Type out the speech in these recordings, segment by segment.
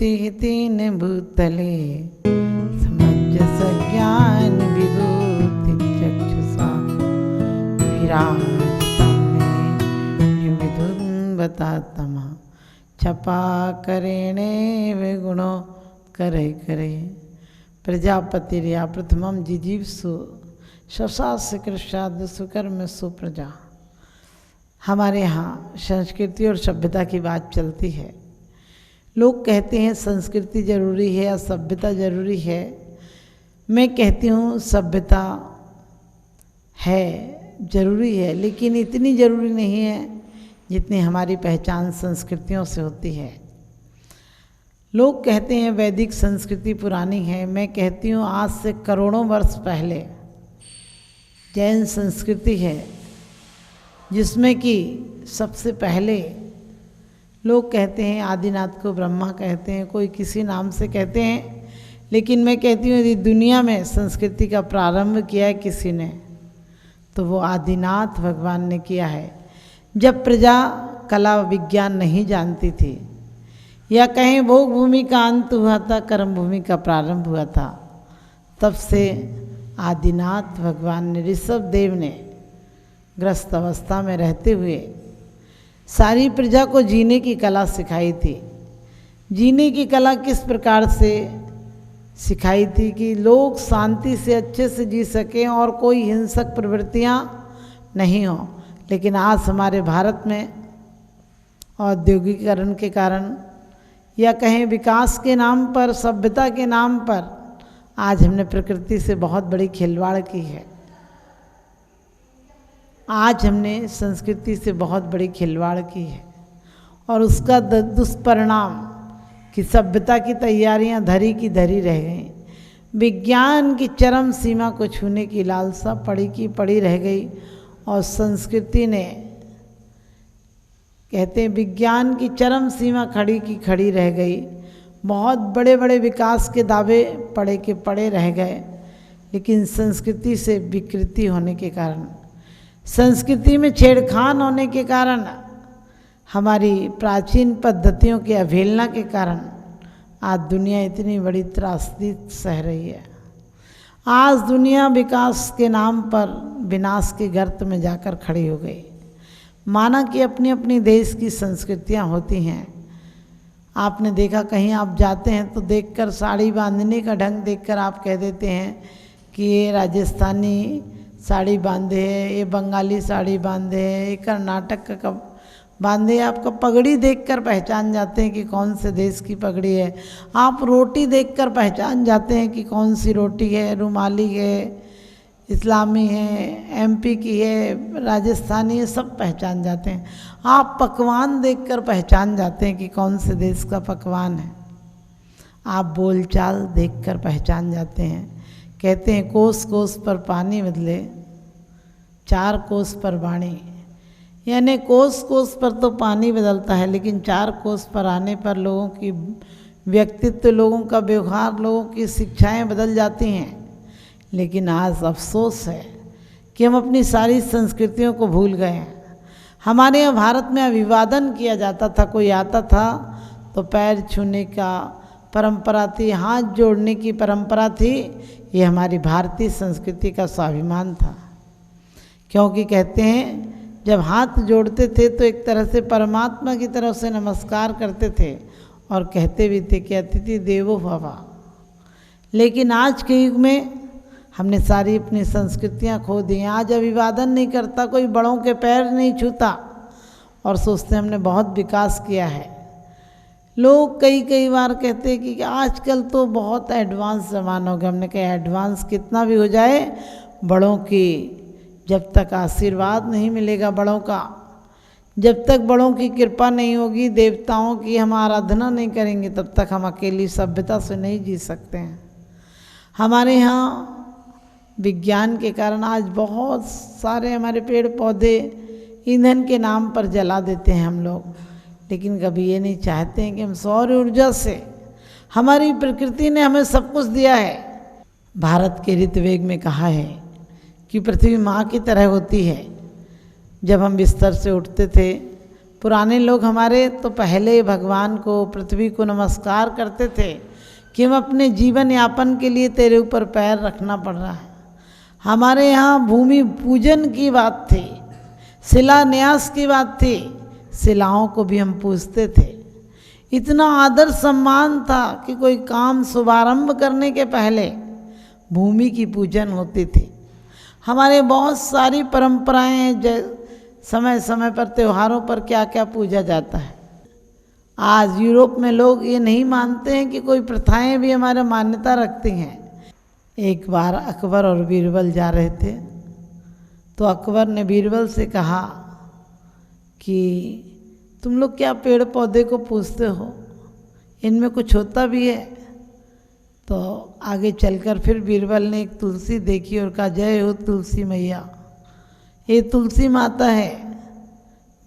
ज्योति तीन भूतले समंजस ज्ञान विभूति चक्षुषा विराजितं मे विधुन बतातमा छपा करेणे वे गुणों करे करे प्रजापतिर्या प्रथमम जिजीवसु शशास्य कृष्णाद सुकर्म सुप्रजा। हमारे यहाँ संस्कृति और सभ्यता की बात चलती है। लोग कहते हैं संस्कृति जरूरी है या सभ्यता जरूरी है। मैं कहती हूँ सभ्यता है, जरूरी है, लेकिन इतनी जरूरी नहीं है जितनी हमारी पहचान संस्कृतियों से होती है। लोग कहते हैं वैदिक संस्कृति पुरानी है। मैं कहती हूँ आज से करोड़ों वर्ष पहले जैन संस्कृति है, जिसमें कि सबसे पहले लोग कहते हैं आदिनाथ को ब्रह्मा कहते हैं, कोई किसी नाम से कहते हैं, लेकिन मैं कहती हूँ यदि दुनिया में संस्कृति का प्रारंभ किया है किसी ने तो वो आदिनाथ भगवान ने किया है। जब प्रजा कला विज्ञान नहीं जानती थी, या कहें भोग भूमि का अंत हुआ था, कर्म भूमि का प्रारंभ हुआ था, तब से आदिनाथ भगवान ने ऋषभ देव ने ग्रस्त अवस्था में रहते हुए सारी प्रजा को जीने की कला सिखाई थी। जीने की कला किस प्रकार से सिखाई थी कि लोग शांति से अच्छे से जी सकें और कोई हिंसक प्रवृत्तियां नहीं हों। लेकिन आज हमारे भारत में औद्योगिकीकरण के कारण या कहें विकास के नाम पर, सभ्यता के नाम पर, आज हमने प्रकृति से बहुत बड़ी खिलवाड़ की है। आज हमने संस्कृति से बहुत बड़ी खिलवाड़ की है और उसका दुष्परिणाम कि सभ्यता की तैयारियां धरी की धरी रह गई। विज्ञान की चरम सीमा को छूने की लालसा पड़ी की पड़ी रह गई और संस्कृति ने, कहते हैं विज्ञान की चरम सीमा खड़ी की खड़ी रह गई। बहुत बड़े बड़े विकास के दावे पड़े के पड़े रह गए, लेकिन संस्कृति से विकृति होने के कारण, संस्कृति में छेड़खान होने के कारण, हमारी प्राचीन पद्धतियों की अवहेलना के कारण आज दुनिया इतनी बड़ी त्रासदी सह रही है। आज दुनिया विकास के नाम पर विनाश के गर्त में जाकर खड़ी हो गई। माना कि अपनी अपनी देश की संस्कृतियां होती हैं। आपने देखा कहीं आप जाते हैं तो देखकर साड़ी बांधने का ढंग देखकर आप कह देते हैं कि ये राजस्थानी साड़ी बांधे है, ये बंगाली साड़ी बांधे है, ये कर्नाटक का बांधे। आपका पगड़ी देखकर पहचान जाते हैं कि कौन से देश की पगड़ी है। आप रोटी देखकर पहचान जाते हैं कि कौन सी रोटी है, रुमाली है, इस्लामी है, एमपी की है, राजस्थानी है, सब पहचान जाते हैं। आप पकवान देखकर पहचान जाते हैं कि कौन से देश का पकवान है। आप बोलचाल देखकर पहचान जाते हैं। कहते हैं कोस कोस पर पानी बदले, 4 कोस पर वाणी। यानी कोस कोस पर तो पानी बदलता है, लेकिन 4 कोस पर आने पर लोगों की व्यक्तित्व, लोगों का व्यवहार, लोगों की शिक्षाएं बदल जाती हैं। लेकिन आज अफसोस है कि हम अपनी सारी संस्कृतियों को भूल गए हैं। हमारे यहाँ भारत में अभिवादन किया जाता था, कोई आता था तो पैर छूने का परंपरा थी, हाथ जोड़ने की परंपरा थी। ये हमारी भारतीय संस्कृति का स्वाभिमान था, क्योंकि कहते हैं जब हाथ जोड़ते थे तो एक तरह से परमात्मा की तरफ से नमस्कार करते थे और कहते भी थे कि अतिथि देवो भव। लेकिन आज के युग में हमने सारी अपनी संस्कृतियां खो दी हैं। आज अभिवादन नहीं करता कोई, बड़ों के पैर नहीं छूता और सोचते हमने बहुत विकास किया है। लोग कई बार कहते हैं कि आजकल तो बहुत एडवांस ज़माना हो गया। हमने कहा एडवांस कितना भी हो जाए, बड़ों की जब तक आशीर्वाद नहीं मिलेगा, बड़ों का जब तक बड़ों की कृपा नहीं होगी, देवताओं की हम आराधना नहीं करेंगे, तब तक हम अकेली सभ्यता से नहीं जी सकते हैं। हमारे यहाँ विज्ञान के कारण आज बहुत सारे हमारे पेड़ पौधे ईंधन के नाम पर जला देते हैं हम लोग, लेकिन कभी ये नहीं चाहते हैं कि हम सौर ऊर्जा से, हमारी प्रकृति ने हमें सब कुछ दिया है। भारत के ऋतवेग में कहा है कि पृथ्वी माँ की तरह होती है। जब हम बिस्तर से उठते थे पुराने लोग हमारे तो पहले भगवान को, पृथ्वी को नमस्कार करते थे कि हम अपने जीवन यापन के लिए तेरे ऊपर पैर रखना पड़ रहा है। हमारे यहाँ भूमि पूजन की बात थी, शिलान्यास की बात थी, शिलाओं को भी हम पूजते थे। इतना आदर सम्मान था कि कोई काम शुभारंभ करने के पहले भूमि की पूजन होती थी। हमारे बहुत सारी परंपराएं हैं, समय समय पर त्योहारों पर क्या क्या पूजा जाता है। आज यूरोप में लोग ये नहीं मानते हैं कि कोई प्रथाएं भी हमारे मान्यता रखती हैं। एक बार अकबर और बीरबल जा रहे थे तो अकबर ने बीरबल से कहा कि तुम लोग क्या पेड़ पौधे को पूजते हो, इनमें कुछ होता भी है? तो आगे चलकर फिर बीरबल ने एक तुलसी देखी और कहा, जय हो तुलसी मैया, ये तुलसी माता है।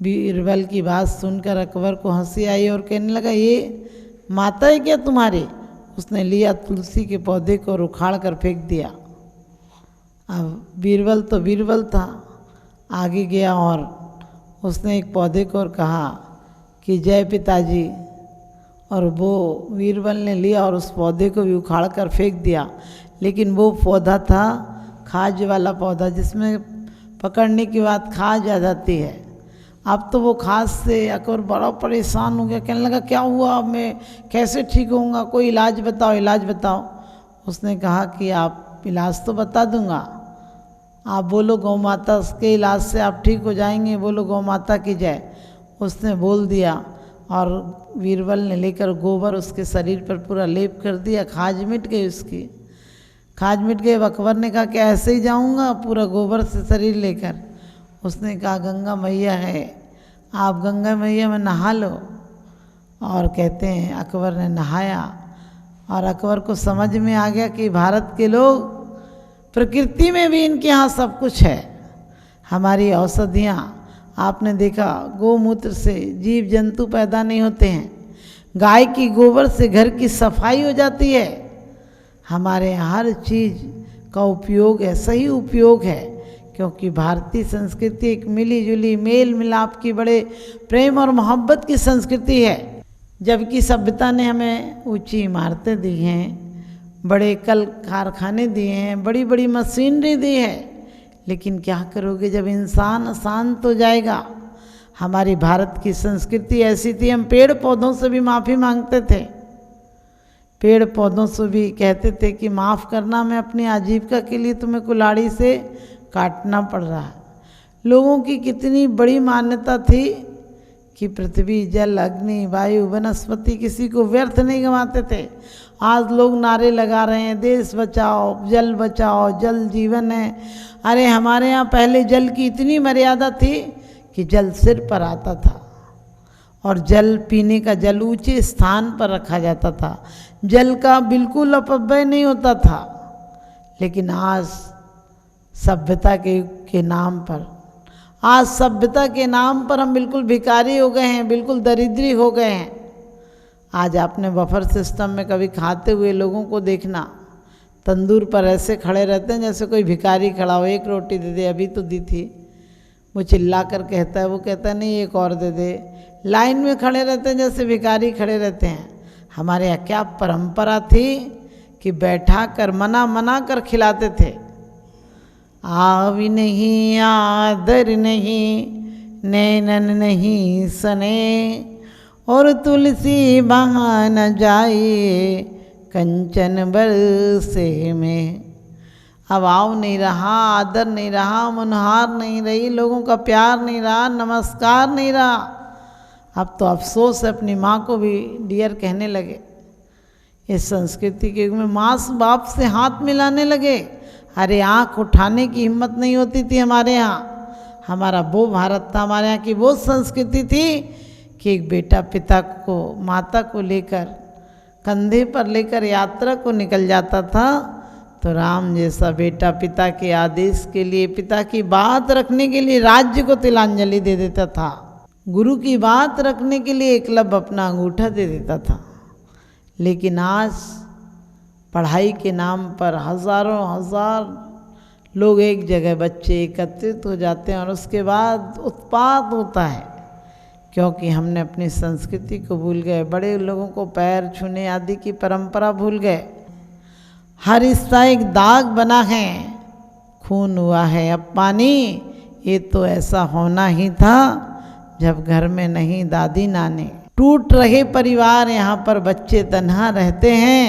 बीरबल की बात सुनकर अकबर को हंसी आई और कहने लगा, ये माता है क्या तुम्हारी? उसने लिया तुलसी के पौधे को और उखाड़ कर फेंक दिया। अब बीरबल तो बीरबल था, आगे गया और उसने एक पौधे को और कहा कि जय पिताजी, और वो बीरबल ने लिया और उस पौधे को भी उखाड़ कर फेंक दिया। लेकिन वो पौधा था खाज वाला पौधा, जिसमें पकड़ने के बाद खाज आ जाती है। अब तो वो खाज से अकबर बड़ा परेशान हो गया, कहने लगा क्या हुआ, अब मैं कैसे ठीक होऊंगा, कोई इलाज बताओ, इलाज बताओ। उसने कहा कि आप इलाज तो बता दूंगा, आप बोलो गौ माता के इलाज से आप ठीक हो जाएंगे, बोलो गौ माता की जय। उसने बोल दिया और बीरबल ने लेकर गोबर उसके शरीर पर पूरा लेप कर दिया, खाज मिट गई उसकी, खाज मिट गई। अकबर ने कहा कि ऐसे ही जाऊंगा पूरा गोबर से शरीर लेकर? उसने कहा गंगा मैया है, आप गंगा मैया में नहा लो। और कहते हैं अकबर ने नहाया और अकबर को समझ में आ गया कि भारत के लोग, प्रकृति में भी इनके यहाँ सब कुछ है। हमारी औषधियाँ, आपने देखा गोमूत्र से जीव जंतु पैदा नहीं होते हैं, गाय की गोबर से घर की सफाई हो जाती है। हमारे यहाँ हर चीज़ का उपयोग है, सही उपयोग है, क्योंकि भारतीय संस्कृति एक मिली जुली मेल मिलाप की, बड़े प्रेम और मोहब्बत की संस्कृति है। जबकि सभ्यता ने हमें ऊंची इमारतें दी हैं, बड़े कल कारखाने दिए हैं, बड़ी बड़ी मशीनरी दी है, लेकिन क्या करोगे जब इंसान अशांत हो जाएगा। हमारी भारत की संस्कृति ऐसी थी, हम पेड़ पौधों से भी माफ़ी मांगते थे, पेड़ पौधों से भी कहते थे कि माफ़ करना, मैं अपनी आजीविका के लिए तुम्हें कुल्हाड़ी से काटना पड़ रहा है। लोगों की कितनी बड़ी मान्यता थी कि पृथ्वी, जल, अग्नि, वायु, वनस्पति, किसी को व्यर्थ नहीं गंवाते थे। आज लोग नारे लगा रहे हैं, देश बचाओ, जल जीवन है। अरे हमारे यहाँ पहले जल की इतनी मर्यादा थी कि जल सिर पर आता था और जल, पीने का जल ऊंचे स्थान पर रखा जाता था, जल का बिल्कुल अपव्यय नहीं होता था। लेकिन आज सभ्यता के नाम पर, आज सभ्यता के नाम पर हम बिल्कुल भिखारी हो गए हैं, बिल्कुल दरिद्री हो गए हैं। आज आपने बफर सिस्टम में कभी खाते हुए लोगों को देखना, तंदूर पर ऐसे खड़े रहते हैं जैसे कोई भिखारी खड़ा हो, एक रोटी दे दे, अभी तो दी थी। वो चिल्ला कर कहता है, वो कहता है नहीं एक और दे दे। लाइन में खड़े रहते हैं जैसे भिखारी खड़े रहते हैं। हमारे यहाँ क्या परंपरा थी कि बैठा कर मना कर खिलाते थे। आवी नहीं, आदर नहीं, नैनन नहीं सने, और तुलसी बहा न जाए कंचन बरसे में। अब आव नहीं रहा, आदर नहीं रहा, मुनहार नहीं रही, लोगों का प्यार नहीं रहा, नमस्कार नहीं रहा। अब तो अफसोस है, अपनी माँ को भी डियर कहने लगे। इस संस्कृति के युग में माँ बाप से हाथ मिलाने लगे। अरे आँख उठाने की हिम्मत नहीं होती थी हमारे यहाँ। हमारा वो भारत था, हमारे यहाँ की वो संस्कृति थी कि एक बेटा पिता को, माता को लेकर, कंधे पर लेकर यात्रा को निकल जाता था तो राम जैसा बेटा पिता के आदेश के लिए, पिता की बात रखने के लिए राज्य को तिलांजलि दे देता था। गुरु की बात रखने के लिए एकलव्य अपना अंगूठा दे देता था। लेकिन आज पढ़ाई के नाम पर हजारों हजार लोग एक जगह, बच्चे एकत्रित हो जाते हैं और उसके बाद उत्पात होता है, क्योंकि हमने अपनी संस्कृति को भूल गए, बड़े लोगों को पैर छूने आदि की परंपरा भूल गए। हर हिस्सा एक दाग बना है, खून हुआ है अब पानी। ये तो ऐसा होना ही था जब घर में नहीं दादी नानी। टूट रहे परिवार, यहाँ पर बच्चे तन्हा रहते हैं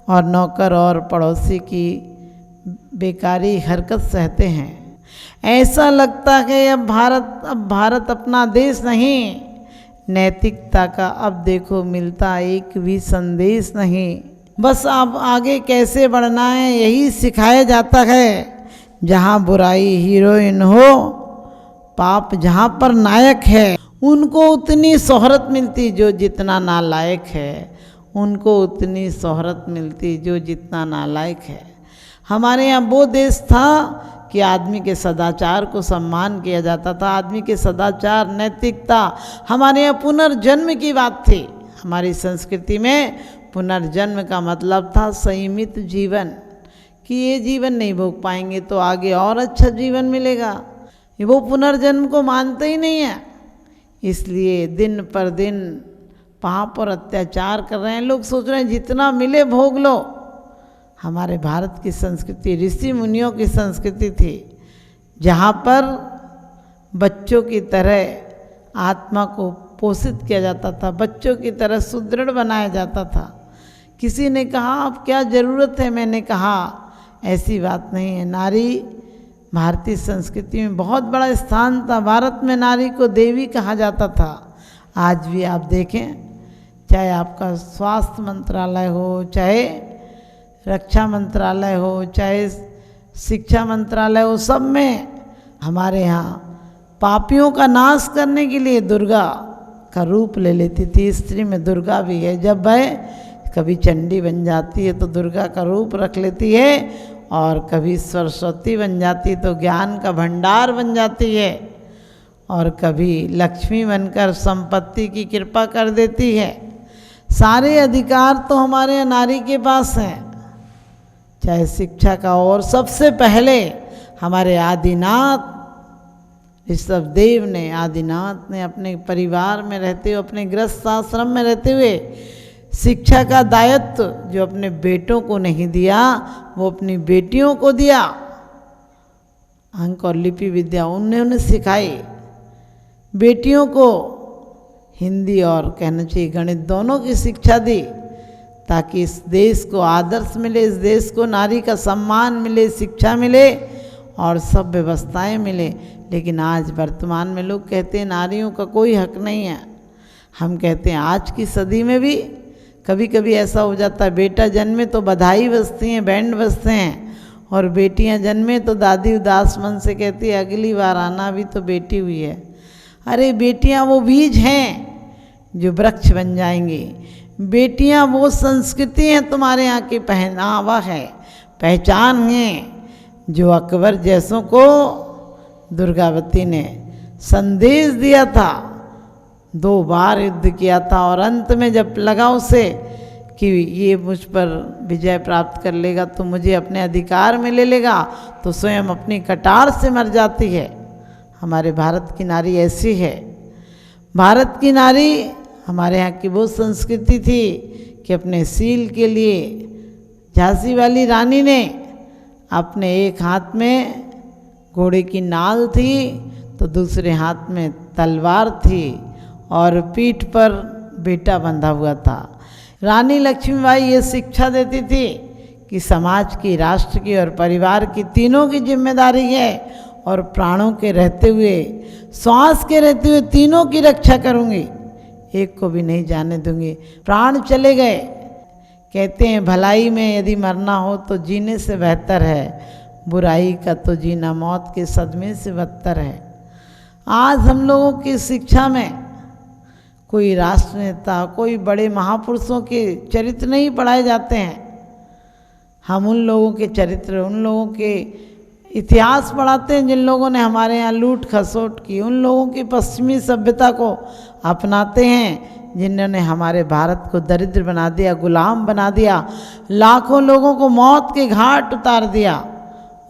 और नौकर और पड़ोसी की बेकारी हरकत सहते हैं। ऐसा लगता है अब भारत अपना देश नहीं। नैतिकता का अब देखो मिलता एक भी संदेश नहीं। बस अब आगे कैसे बढ़ना है यही सिखाया जाता है। जहाँ बुराई हीरोइन हो, पाप जहाँ पर नायक है, उनको उतनी शोहरत मिलती जो जितना नालायक है, उनको उतनी शोहरत मिलती जो जितना नालायक है। हमारे यहाँ वो देश था कि आदमी के सदाचार को सम्मान किया जाता था, आदमी के सदाचार नैतिकता। हमारे यहाँ पुनर्जन्म की बात थी। हमारी संस्कृति में पुनर्जन्म का मतलब था संयमित जीवन, कि ये जीवन नहीं भोग पाएंगे तो आगे और अच्छा जीवन मिलेगा। वो पुनर्जन्म को मानते ही नहीं है, इसलिए दिन पर दिन पाप और अत्याचार कर रहे हैं। लोग सोच रहे हैं जितना मिले भोग लो। हमारे भारत की संस्कृति ऋषि मुनियों की संस्कृति थी, जहाँ पर बच्चों की तरह आत्मा को पोषित किया जाता था, बच्चों की तरह सुदृढ़ बनाया जाता था। किसी ने कहा अब क्या ज़रूरत है, मैंने कहा ऐसी बात नहीं है। नारी भारतीय संस्कृति में बहुत बड़ा स्थान था। भारत में नारी को देवी कहा जाता था। आज भी आप देखें, चाहे आपका स्वास्थ्य मंत्रालय हो, चाहे रक्षा मंत्रालय हो, चाहे शिक्षा मंत्रालय हो, सब में हमारे यहाँ पापियों का नाश करने के लिए दुर्गा का रूप ले लेती थी। स्त्री में दुर्गा भी है। जब वह कभी चंडी बन जाती है तो दुर्गा का रूप रख लेती है, और कभी सरस्वती बन जाती है तो ज्ञान का भंडार बन जाती है, और कभी लक्ष्मी बनकर संपत्ति की कृपा कर देती है। सारे अधिकार तो हमारे नारी के पास हैं, चाहे शिक्षा का। और सबसे पहले हमारे आदिनाथ ऋषभदेव ने, आदिनाथ ने अपने परिवार में रहते हुए, अपने गृहस्थ आश्रम में रहते हुए शिक्षा का दायित्व जो अपने बेटों को नहीं दिया, वो अपनी बेटियों को दिया। अंक और लिपि विद्या उन्होंने सिखाई। बेटियों को हिंदी और कहना चाहिए गणित दोनों की शिक्षा दी, ताकि इस देश को आदर्श मिले, इस देश को नारी का सम्मान मिले, शिक्षा मिले और सब व्यवस्थाएं मिले। लेकिन आज वर्तमान में लोग कहते हैं नारियों का कोई हक नहीं है। हम कहते हैं आज की सदी में भी कभी कभी ऐसा हो जाता है, बेटा जन्मे तो बधाई बजती हैं, बैंड बजते हैं, और बेटियां जन्मे तो दादी उदास मन से कहती है अगली बार आना, भी तो बेटी हुई है। अरे बेटियां वो बीज हैं जो वृक्ष बन जाएंगे। बेटियां वो संस्कृति हैं, तुम्हारे यहाँ की पहनावा है, पहचान है, जो अकबर जैसों को दुर्गावती ने संदेश दिया था। 2 बार युद्ध किया था, और अंत में जब लगा उसे कि ये मुझ पर विजय प्राप्त कर लेगा तो मुझे अपने अधिकार में ले लेगा, तो स्वयं अपनी कटार से मर जाती है। हमारे भारत की नारी ऐसी है। भारत की नारी, हमारे यहाँ की वो संस्कृति थी कि अपने सील के लिए झांसी वाली रानी ने अपने एक हाथ में घोड़े की नाल थी तो दूसरे हाथ में तलवार थी, और पीठ पर बेटा बंधा हुआ था। रानी लक्ष्मीबाई ये शिक्षा देती थी कि समाज की, राष्ट्र की और परिवार की तीनों की जिम्मेदारी है, और प्राणों के रहते हुए, श्वास के रहते हुए तीनों की रक्षा करूँगी, एक को भी नहीं जाने दूंगी। प्राण चले गए, कहते हैं भलाई में यदि मरना हो तो जीने से बेहतर है, बुराई का तो जीना मौत के सदमे से बदतर है। आज हम लोगों की शिक्षा में कोई राष्ट्र नेता, कोई बड़े महापुरुषों के चरित्र नहीं पढ़ाए जाते हैं। हम उन लोगों के चरित्र, उन लोगों के इतिहास पढ़ाते हैं जिन लोगों ने हमारे यहाँ लूट खसोट की, उन लोगों की पश्चिमी सभ्यता को अपनाते हैं जिन्होंने हमारे भारत को दरिद्र बना दिया, गुलाम बना दिया, लाखों लोगों को मौत के घाट उतार दिया।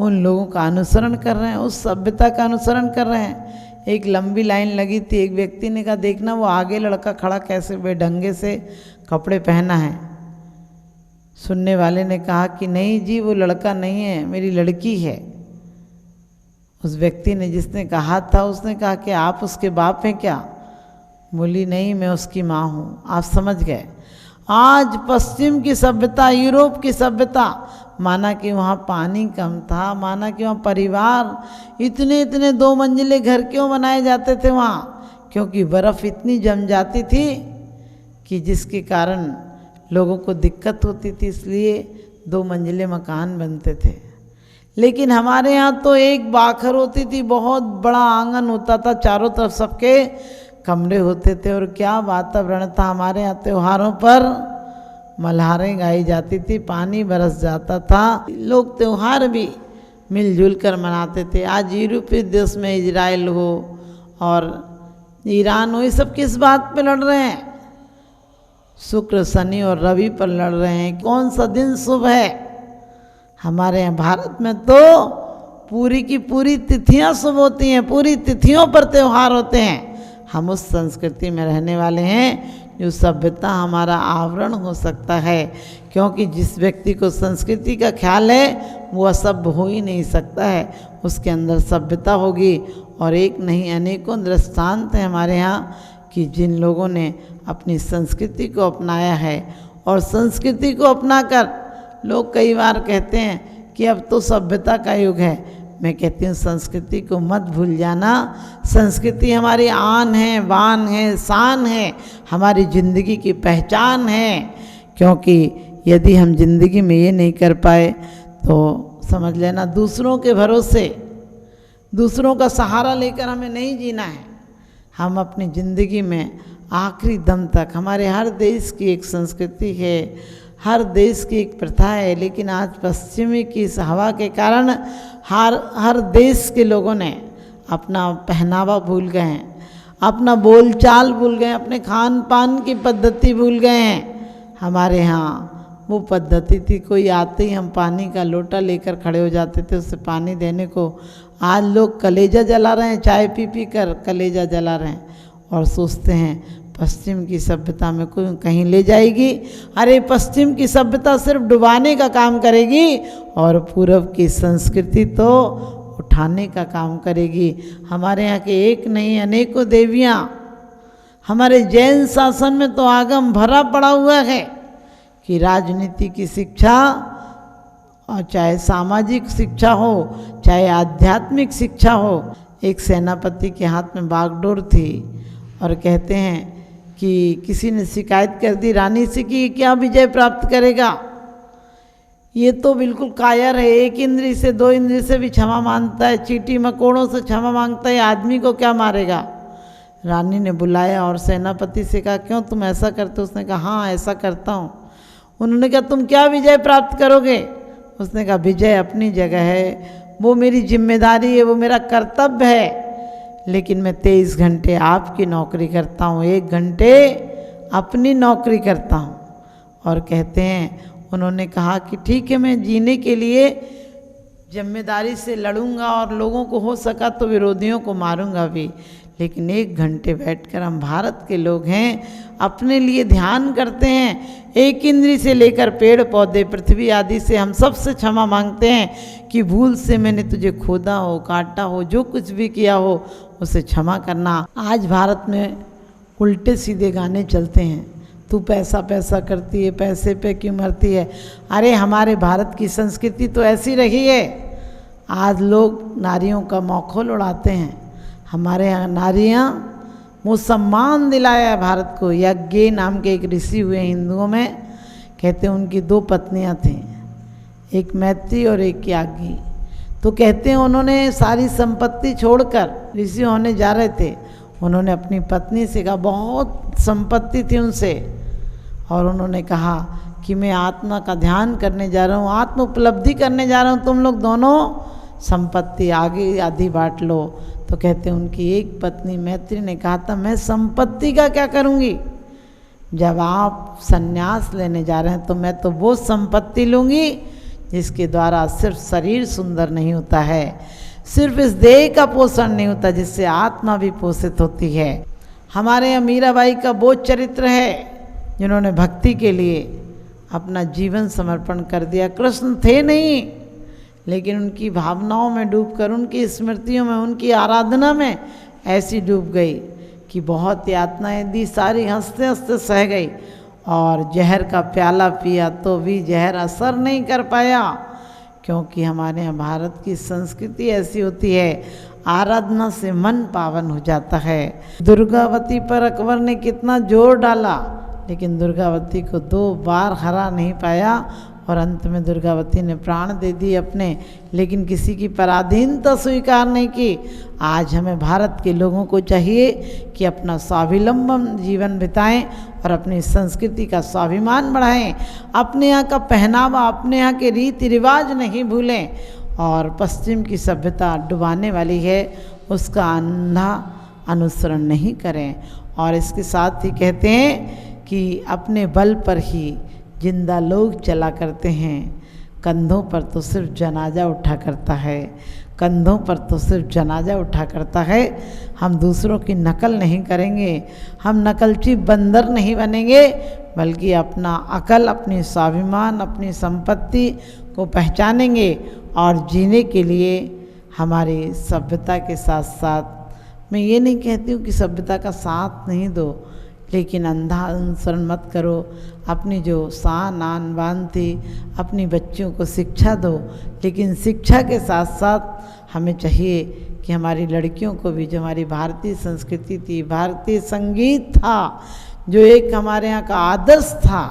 उन लोगों का अनुसरण कर रहे हैं, उस सभ्यता का अनुसरण कर रहे हैं। एक लंबी लाइन लगी थी। एक व्यक्ति ने कहा देखना वो आगे लड़का खड़ा कैसे बेढंगे से कपड़े पहना है। सुनने वाले ने कहा कि नहीं जी वो लड़का नहीं है, मेरी लड़की है। उस व्यक्ति ने जिसने कहा था उसने कहा कि आप उसके बाप हैं क्या? बोली नहीं मैं उसकी माँ हूँ। आप समझ गए। आज पश्चिम की सभ्यता, यूरोप की सभ्यता, माना कि वहाँ पानी कम था, माना कि वहाँ परिवार इतने इतने 2 मंजिले घर क्यों बनाए जाते थे वहाँ? क्योंकि बर्फ़ इतनी जम जाती थी कि जिसके कारण लोगों को दिक्कत होती थी, इसलिए 2 मंजिले मकान बनते थे। लेकिन हमारे यहाँ तो एक बाखर होती थी, बहुत बड़ा आंगन होता था, चारों तरफ सबके कमरे होते थे और क्या वातावरण था। हमारे यहाँ त्योहारों पर मल्हारें गाई जाती थी, पानी बरस जाता था, लोग त्यौहार भी मिलजुल कर मनाते थे। आज यूरोपीय देश में इजराइल हो और ईरान हो, ये सब किस बात पे लड़ रहे हैं? शुक्र, शनि और रवि पर लड़ रहे हैं। कौन सा दिन शुभ है? हमारे यहाँ भारत में तो पूरी की पूरी तिथियां शुभ होती हैं, पूरी तिथियों पर त्यौहार होते हैं। हम उस संस्कृति में रहने वाले हैं जो सभ्यता हमारा आवरण हो सकता है, क्योंकि जिस व्यक्ति को संस्कृति का ख्याल है वो असभ्य हो ही नहीं सकता है, उसके अंदर सभ्यता होगी। और एक नहीं अनेकों दृष्टांत हैं हमारे यहाँ कि जिन लोगों ने अपनी संस्कृति को अपनाया है। और संस्कृति को अपनाकर लोग कई बार कहते हैं कि अब तो सभ्यता का युग है। मैं कहती हूँ संस्कृति को मत भूल जाना। संस्कृति हमारी आन है, बान है, शान है, हमारी ज़िंदगी की पहचान है। क्योंकि यदि हम जिंदगी में ये नहीं कर पाए तो समझ लेना दूसरों के भरोसे, दूसरों का सहारा लेकर हमें नहीं जीना है। हम अपनी ज़िंदगी में आखिरी दम तक, हमारे हर देश की एक संस्कृति है, हर देश की एक प्रथा है, लेकिन आज पश्चिमी की इस हवा के कारण हर देश के लोगों ने अपना पहनावा भूल गए हैं, अपना बोलचाल भूल गए हैं, अपने खान पान की पद्धति भूल गए हैं। हमारे यहाँ वो पद्धति थी, कोई आते ही हम पानी का लोटा लेकर खड़े हो जाते थे उससे पानी देने को। आज लोग कलेजा जला रहे हैं, चाय पी पी कर कलेजा जला रहे हैं और सोचते हैं पश्चिम की सभ्यता में कोई कहीं ले जाएगी। अरे पश्चिम की सभ्यता सिर्फ डुबाने का काम करेगी और पूर्व की संस्कृति तो उठाने का काम करेगी। हमारे यहाँ के एक नहीं अनेकों देवियाँ, हमारे जैन शासन में तो आगम भरा पड़ा हुआ है कि राजनीति की शिक्षा और चाहे सामाजिक शिक्षा हो, चाहे आध्यात्मिक शिक्षा हो। एक सेनापति के हाथ में बागडोर थी और कहते हैं कि किसी ने शिकायत कर दी रानी से कि क्या विजय प्राप्त करेगा, ये तो बिल्कुल कायर है, एक इंद्री से 2 इंद्री से भी क्षमा मांगता है, चींटी मकोड़ों से क्षमा मांगता है, आदमी को क्या मारेगा। रानी ने बुलाया और सेनापति से कहा क्यों तुम ऐसा करते हो? उसने कहा हाँ ऐसा करता हूँ। उन्होंने कहा तुम क्या विजय प्राप्त करोगे? उसने कहा विजय अपनी जगह है, वो मेरी जिम्मेदारी है, वो मेरा कर्तव्य है, लेकिन मैं 23 घंटे आपकी नौकरी करता हूँ, 1 घंटे अपनी नौकरी करता हूँ। और कहते हैं उन्होंने कहा कि ठीक है मैं जीने के लिए जिम्मेदारी से लड़ूंगा और लोगों को हो सका तो विरोधियों को मारूंगा भी, लेकिन 1 घंटे बैठकर हम भारत के लोग हैं अपने लिए ध्यान करते हैं। 1 इंद्री से लेकर पेड़ पौधे पृथ्वी आदि से हम सबसे क्षमा मांगते हैं कि भूल से मैंने तुझे खोदा हो, काटा हो, जो कुछ भी किया हो उसे क्षमा करना। आज भारत में उल्टे सीधे गाने चलते हैं, तू पैसा पैसा करती है, पैसे पे क्यों मरती है। अरे हमारे भारत की संस्कृति तो ऐसी रही है। आज लोग नारियों का मौखौल उड़ाते हैं। हमारे यहाँ नारियाँ वो सम्मान दिलाया है भारत को। यज्ञ नाम के एक ऋषि हुए हिंदुओं में, कहते हैं उनकी 2 पत्नियाँ थीं, एक मैत्री और एक याज्ञी। तो कहते हैं उन्होंने सारी संपत्ति छोड़कर, ऋषि होने जा रहे थे, उन्होंने अपनी पत्नी से कहा, बहुत संपत्ति थी उनसे, और उन्होंने कहा कि मैं आत्मा का ध्यान करने जा रहा हूँ, आत्म उपलब्धि करने जा रहा हूँ, तुम लोग दोनों संपत्ति आगे आधी बांट लो। तो कहते हैं उनकी एक पत्नी मैत्री ने कहा था मैं संपत्ति का क्या करूँगी, जब आप संन्यास लेने जा रहे हैं तो मैं तो वो संपत्ति लूँगी जिसके द्वारा सिर्फ शरीर सुंदर नहीं होता है, सिर्फ इस देह का पोषण नहीं होता, जिससे आत्मा भी पोषित होती है। हमारे यहाँ मीराबाई का वो चरित्र है जिन्होंने भक्ति के लिए अपना जीवन समर्पण कर दिया। कृष्ण थे नहीं, लेकिन उनकी भावनाओं में डूबकर, उनकी स्मृतियों में, उनकी आराधना में ऐसी डूब गई कि बहुत यातनाएं दी, सारी हंसते हंसते सह गई। और जहर का प्याला पिया तो भी जहर असर नहीं कर पाया, क्योंकि हमारे यहाँ भारत की संस्कृति ऐसी होती है, आराधना से मन पावन हो जाता है। दुर्गावती पर अकबर ने कितना जोर डाला, लेकिन दुर्गावती को 2 बार हरा नहीं पाया और अंत में दुर्गावती ने प्राण दे दिए अपने, लेकिन किसी की पराधीनता स्वीकार नहीं की। आज हमें भारत के लोगों को चाहिए कि अपना स्वावलंबन जीवन बिताएं और अपनी संस्कृति का स्वाभिमान बढ़ाएं, अपने यहाँ का पहनावा, अपने यहाँ के रीति रिवाज नहीं भूलें, और पश्चिम की सभ्यता डुबाने वाली है उसका अंधा अनुसरण नहीं करें। और इसके साथ ही कहते हैं कि अपने बल पर ही जिंदा लोग चला करते हैं, कंधों पर तो सिर्फ जनाजा उठा करता है, कंधों पर तो सिर्फ जनाजा उठा करता है। हम दूसरों की नकल नहीं करेंगे, हम नकलची बंदर नहीं बनेंगे, बल्कि अपना अकल, अपनी स्वाभिमान, अपनी संपत्ति को पहचानेंगे और जीने के लिए हमारी सभ्यता के साथ साथ, मैं ये नहीं कहती हूँ कि सभ्यता का साथ नहीं दो, लेकिन अंधा अनुसरण मत करो। अपनी जो शान आन बान थी, अपनी बच्चियों को शिक्षा दो, लेकिन शिक्षा के साथ साथ हमें चाहिए कि हमारी लड़कियों को भी, जो हमारी भारतीय संस्कृति थी, भारतीय संगीत था, जो एक हमारे यहाँ का आदर्श था,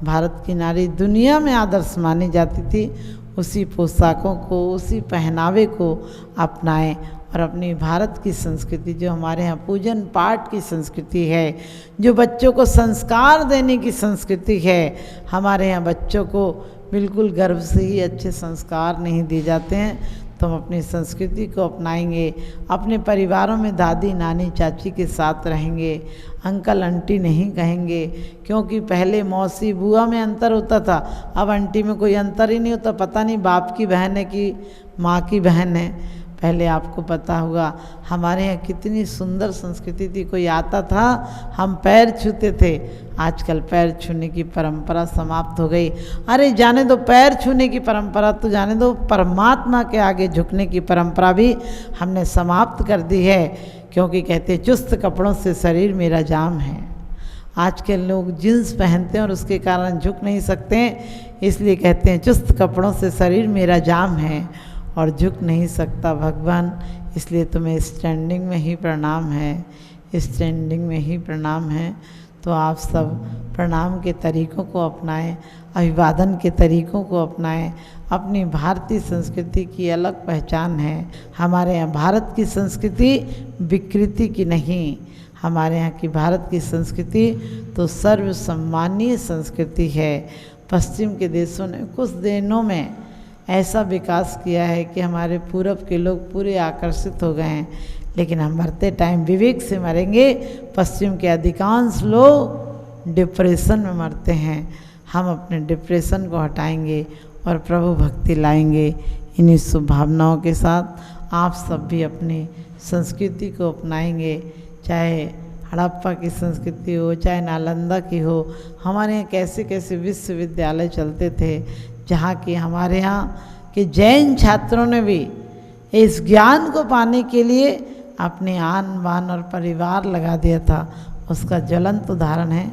भारत की नारी दुनिया में आदर्श मानी जाती थी, उसी पोशाकों को, उसी पहनावे को अपनाएं और अपनी भारत की संस्कृति, जो हमारे यहाँ पूजन पाठ की संस्कृति है, जो बच्चों को संस्कार देने की संस्कृति है, हमारे यहाँ बच्चों को बिल्कुल गर्भ से ही अच्छे संस्कार नहीं दिए जाते हैं। तो हम अपनी संस्कृति को अपनाएंगे, अपने परिवारों में दादी नानी चाची के साथ रहेंगे, अंकल आंटी नहीं कहेंगे, क्योंकि पहले मौसी बुआ में अंतर होता था, अब आंटी में कोई अंतर ही नहीं होता। पता नहीं बाप की बहन है कि माँ की बहन है। पहले आपको पता होगा हमारे यहाँ कितनी सुंदर संस्कृति थी, कोई आता था हम पैर छूते थे, आजकल पैर छूने की परंपरा समाप्त हो गई। अरे जाने दो पैर छूने की परंपरा, तो जाने दो परमात्मा के आगे झुकने की परंपरा भी हमने समाप्त कर दी है, क्योंकि कहते चुस्त कपड़ों से शरीर मेरा जाम है। आज के लोग जींस पहनते हैं और उसके कारण झुक नहीं सकते, इसलिए कहते हैं चुस्त कपड़ों से शरीर मेरा जाम है और झुक नहीं सकता भगवान, इसलिए तुम्हें स्टैंडिंग में ही प्रणाम है, स्टैंडिंग में ही प्रणाम है। तो आप सब प्रणाम के तरीक़ों को अपनाएं, अभिवादन के तरीक़ों को अपनाएं। अपनी भारतीय संस्कृति की अलग पहचान है। हमारे यहाँ भारत की संस्कृति विकृति की नहीं, हमारे यहाँ की भारत की संस्कृति तो सर्वसम्मानीय संस्कृति है। पश्चिम के देशों ने कुछ दिनों में ऐसा विकास किया है कि हमारे पूरब के लोग पूरे आकर्षित हो गए हैं, लेकिन हम मरते टाइम विवेक से मरेंगे। पश्चिम के अधिकांश लोग डिप्रेशन में मरते हैं, हम अपने डिप्रेशन को हटाएंगे और प्रभु भक्ति लाएंगे। इन्हीं शुभ भावनाओं के साथ आप सब भी अपनी संस्कृति को अपनाएंगे, चाहे हड़प्पा की संस्कृति हो, चाहे नालंदा की हो। हमारे यहाँ कैसे कैसे विश्वविद्यालय चलते थे, जहाँ कि हमारे यहाँ के जैन छात्रों ने भी इस ज्ञान को पाने के लिए अपने आन बान और परिवार लगा दिया था। उसका ज्वलंत उदाहरण है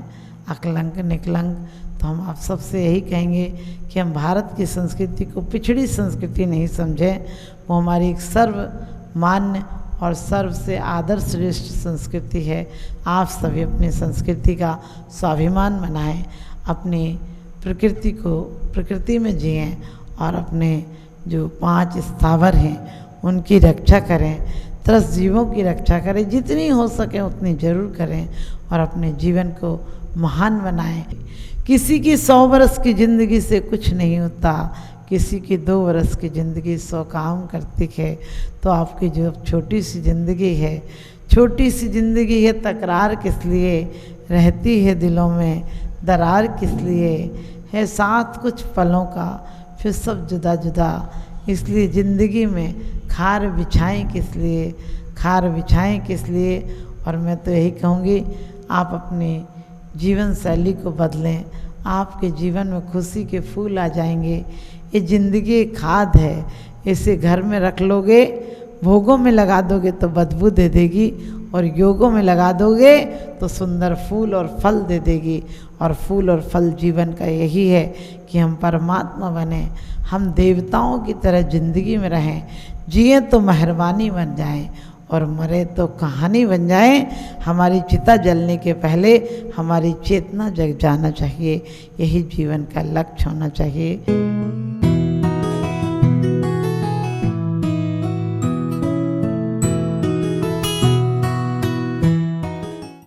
अकलंक निकलंक। तो हम आप सबसे यही कहेंगे कि हम भारत की संस्कृति को पिछड़ी संस्कृति नहीं समझें, वो हमारी एक सर्वमान्य और सर्व से आदर्श श्रेष्ठ संस्कृति है। आप सभी अपनी संस्कृति का स्वाभिमान बनाएं, अपनी प्रकृति को प्रकृति में जिएं और अपने जो 5 स्थावर हैं उनकी रक्षा करें, 10 जीवों की रक्षा करें, जितनी हो सके उतनी ज़रूर करें और अपने जीवन को महान बनाएं। किसी की 100 वर्ष की ज़िंदगी से कुछ नहीं होता, किसी की 2 वर्ष की ज़िंदगी 100 काम करती है। तो आपकी जो छोटी सी ज़िंदगी है, छोटी सी ज़िंदगी है, तकरार किस लिए रहती है दिलों में, दरार किस लिए है, साथ कुछ पलों का फिर सब जुदा जुदा। इसलिए ज़िंदगी में खार बिछाएं किस लिए, खार बिछाएं किस लिए। और मैं तो यही कहूँगी, आप अपनी जीवन शैली को बदलें, आपके जीवन में खुशी के फूल आ जाएंगे। ये ज़िंदगी एक खाद है, इसे घर में रख लोगे, भोगों में लगा दोगे तो बदबू दे देगी, और योगों में लगा दोगे तो सुंदर फूल और फल दे देगी। और फूल और फल जीवन का यही है कि हम परमात्मा बने, हम देवताओं की तरह ज़िंदगी में रहें, जिए तो मेहरबानी बन जाएं और मरे तो कहानी बन जाए। हमारी चिता जलने के पहले हमारी चेतना जग जाना चाहिए, यही जीवन का लक्ष्य होना चाहिए।